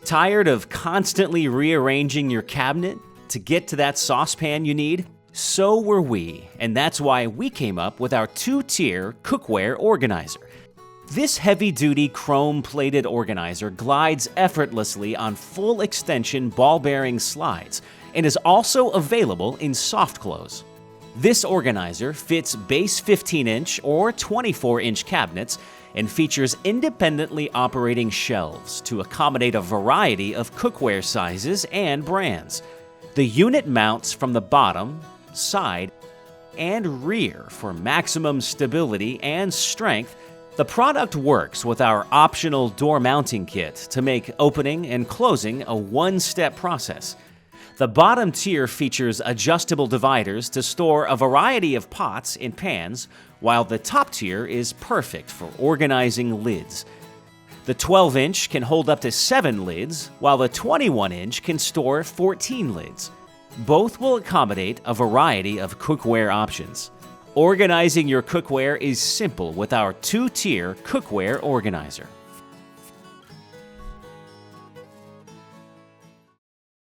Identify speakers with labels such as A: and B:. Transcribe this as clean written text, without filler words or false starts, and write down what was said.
A: Tired of constantly rearranging your cabinet to get to that saucepan you need? So were we, and that's why we came up with our 2-tier cookware organizer. This heavy-duty chrome-plated organizer glides effortlessly on full-extension ball-bearing slides and is also available in soft close. This organizer fits base 15-inch or 24-inch cabinets and features independently operating shelves to accommodate a variety of cookware sizes and brands. The unit mounts from the bottom, side, and rear for maximum stability and strength. The product works with our optional door mounting kit to make opening and closing a one-step process. The bottom tier features adjustable dividers to store a variety of pots and pans, while the top tier is perfect for organizing lids. The 12-inch can hold up to 7 lids, while the 21-inch can store 14 lids. Both will accommodate a variety of cookware options. Organizing your cookware is simple with our 2-tier cookware organizer.